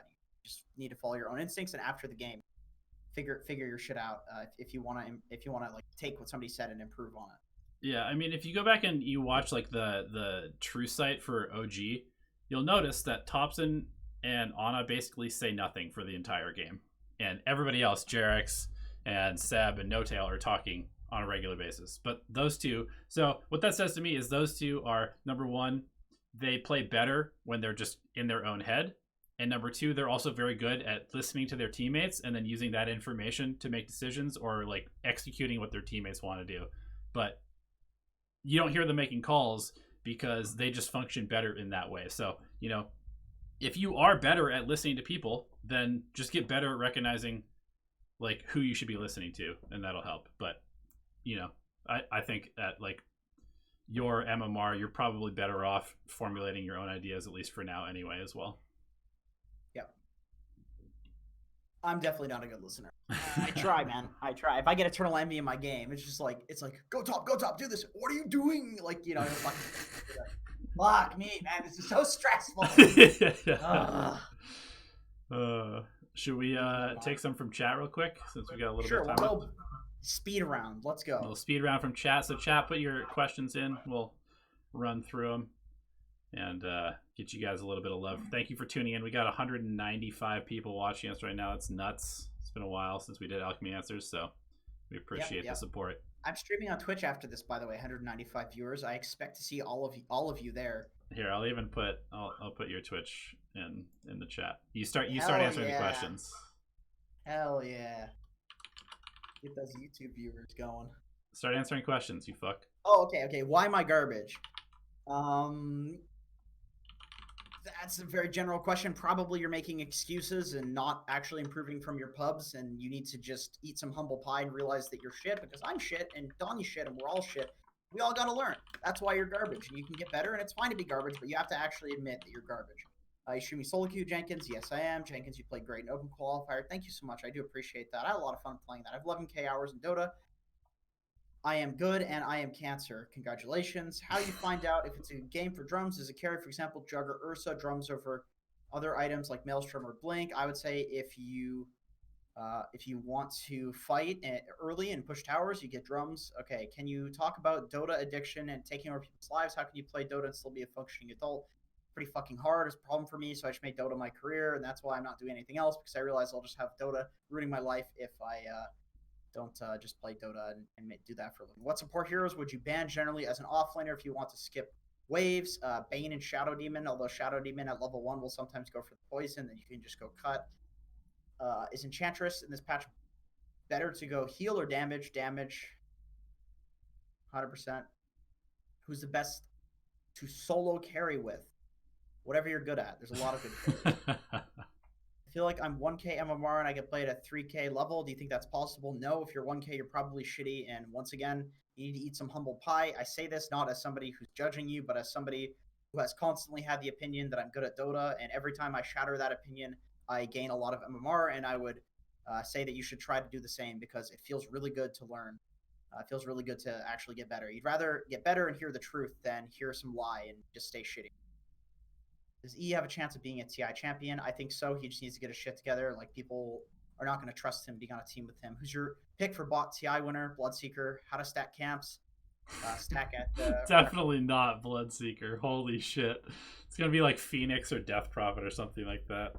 you just need to follow your own instincts, and after the game, figure your shit out if you want to like take what somebody said and improve on it. Yeah, I mean, if you go back and you watch like the true site for OG, you'll notice that Thompson and Ana basically say nothing for the entire game, and everybody else, Jarex and Seb and No Tail, are talking on a regular basis. But those two, so what that says to me is those two are, number one, they play better when they're just in their own head, and number two, they're also very good at listening to their teammates and then using that information to make decisions, or like executing what their teammates want to do. but you don't hear them making calls because they just function better in that way. So, if you are better at listening to people, then just get better at recognizing like who you should be listening to, and that'll help. But, I think that like your MMR, you're probably better off formulating your own ideas, at least for now anyway, as well. Yep. I'm definitely not a good listener. I try, man. I try. If I get Eternal Envy in my game, it's like, go top, do this. What are you doing? Like, fuck me, man. This is so stressful. Should we take some from chat real quick, since we got a little sure, bit of time? We'll go speed round. Let's go. We'll speed round from chat. So chat, put your questions in. We'll run through them and get you guys a little bit of love. Thank you for tuning in. We got 195 people watching us right now. That's nuts. It's been a while since we did Alchemy Answers, so we appreciate the support. I'm streaming on Twitch after this, by the way. 195 viewers. I expect to see all of you there. Here, I'll even put I'll put your Twitch in the chat. You start answering the questions. Hell yeah! Get those YouTube viewers going. Start answering questions, you fuck. Oh, okay. Why am I garbage? That's a very general question. Probably you're making excuses and not actually improving from your pubs, and you need to just eat some humble pie and realize that you're shit, because I'm shit and Donnie's shit and we're all shit. We all got to learn. That's why you're garbage, and you can get better, and it's fine to be garbage, but you have to actually admit that you're garbage. You streaming solo queue, Jenkins? Yes, I am. Jenkins, you played great in Open Qualifier. Thank you so much. I do appreciate that. I had a lot of fun playing that. I have 11K hours in Dota. I am good, and I am cancer. Congratulations. How do you find out if it's a game for drums? Is a carry, for example, Jug or Ursa, drums over other items like Maelstrom or Blink? I would say if you want to fight early and push towers, you get drums. Okay, can you talk about Dota addiction and taking over people's lives? How can you play Dota and still be a functioning adult? Pretty fucking hard. It's a problem for me, so I just made Dota my career, and that's why I'm not doing anything else, because I realize I'll just have Dota ruining my life if I don't just play Dota and do that for a living. What support heroes would you ban generally as an offlaner if you want to skip waves? Bane and Shadow Demon, although Shadow Demon at level 1 will sometimes go for the poison, then you can just go cut. Is Enchantress in this patch better to go heal or damage? Damage, 100%. Who's the best to solo carry with? Whatever you're good at. There's a lot of good I feel like I'm 1K MMR and I get played at 3K level. Do you think that's possible? No. If you're 1K, you're probably shitty. And once again, you need to eat some humble pie. I say this not as somebody who's judging you, but as somebody who has constantly had the opinion that I'm good at Dota. And every time I shatter that opinion, I gain a lot of MMR. And I would say that you should try to do the same, because it feels really good to learn. It feels really good to actually get better. You'd rather get better and hear the truth than hear some lie and just stay shitty. Does E have a chance of being a TI champion? I think so. He just needs to get his shit together. Like, people are not going to trust him being on a team with him. Who's your pick for bot TI winner? Bloodseeker. How to stack camps? Stack at the... Definitely not Bloodseeker. Holy shit. It's going to be like Phoenix or Death Prophet or something like that.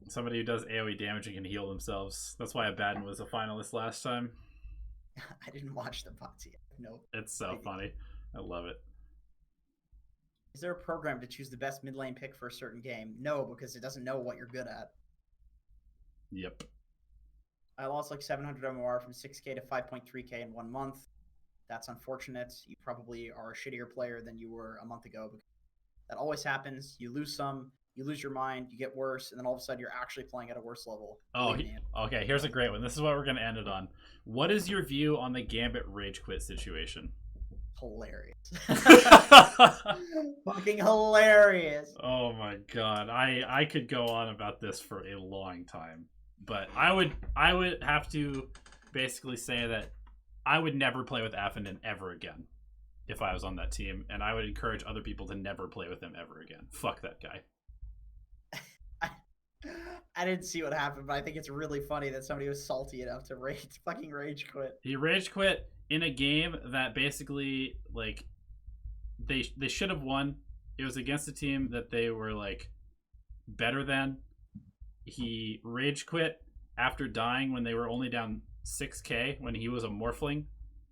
Somebody who does AoE damage and can heal themselves. That's why Abaddon was a finalist last time. I didn't watch the bots yet. Nope. It's so funny. I love it. Is there a program to choose the best mid lane pick for a certain game? No, because it doesn't know what you're good at. Yep. I lost like 700 MOR from 6K to 5.3K in 1 month. That's unfortunate. You probably are a shittier player than you were a month ago. That always happens. You lose some, you lose your mind, you get worse, and then all of a sudden you're actually playing at a worse level. Oh, okay. Here's a great one. This is what we're going to end it on. What is your view on the Gambit rage quit situation? Hilarious. Fucking hilarious. Oh my god. I could go on about this for a long time, but I would have to basically say that I would never play with Affenden ever again if I was on that team, and I would encourage other people to never play with him ever again. Fuck that guy. I didn't see what happened, but I think it's really funny that somebody was salty enough to fucking rage quit. He rage quit in a game that basically, like, they should have won. It was against a team that they were, like, better than. He rage quit after dying when they were only down 6K when he was a Morphling,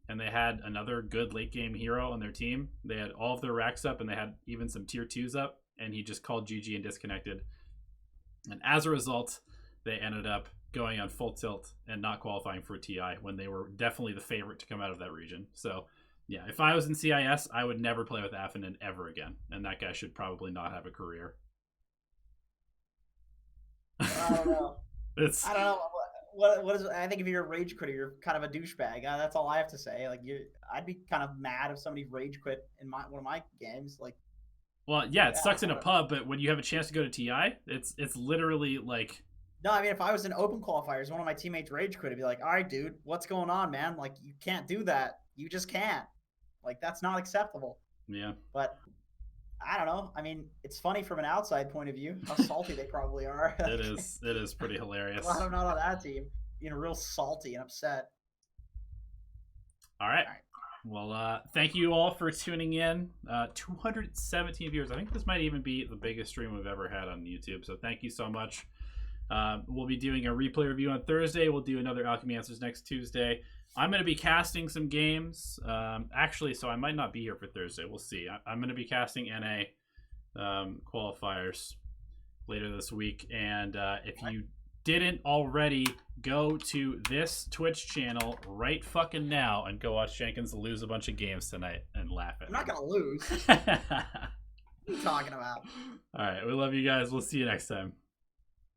and they had another good late game hero on their team. They had all of their racks up, and they had even some tier 2s up, and he just called GG and disconnected. And as a result, they ended up going on full tilt and not qualifying for TI when they were definitely the favorite to come out of that region. So, yeah, if I was in CIS, I would never play with Affinan ever again. And that guy should probably not have a career. I don't know. I don't know. What is? I think if you're a rage quitter, you're kind of a douchebag. That's all I have to say. Like, I'd be kind of mad if somebody rage quit in one of my games. Like, well, yeah, it sucks in a pub, but when you have a chance to go to TI, it's literally like. No, I mean, if I was in open qualifiers, one of my teammates rage quit, I'd be like, all right, dude, what's going on, man? Like, you can't do that. You just can't. Like, that's not acceptable. Yeah. But I don't know. I mean, it's funny from an outside point of view how salty they probably are. It is pretty hilarious. Well, I'm not on that team. Being real salty and upset. All right. Well, thank you all for tuning in. 217 viewers. I think this might even be the biggest stream we've ever had on YouTube. So thank you so much. We'll be doing a replay review on Thursday. We'll do another Alchemy Answers next Tuesday. I'm going to be casting some games. Actually, so I might not be here for Thursday. We'll see. I'm going to be casting NA qualifiers later this week. And if you didn't already, go to this Twitch channel right fucking now and go watch Jenkins lose a bunch of games tonight and laugh at I'm not going to lose. What are you talking about? All right. We love you guys. We'll see you next time.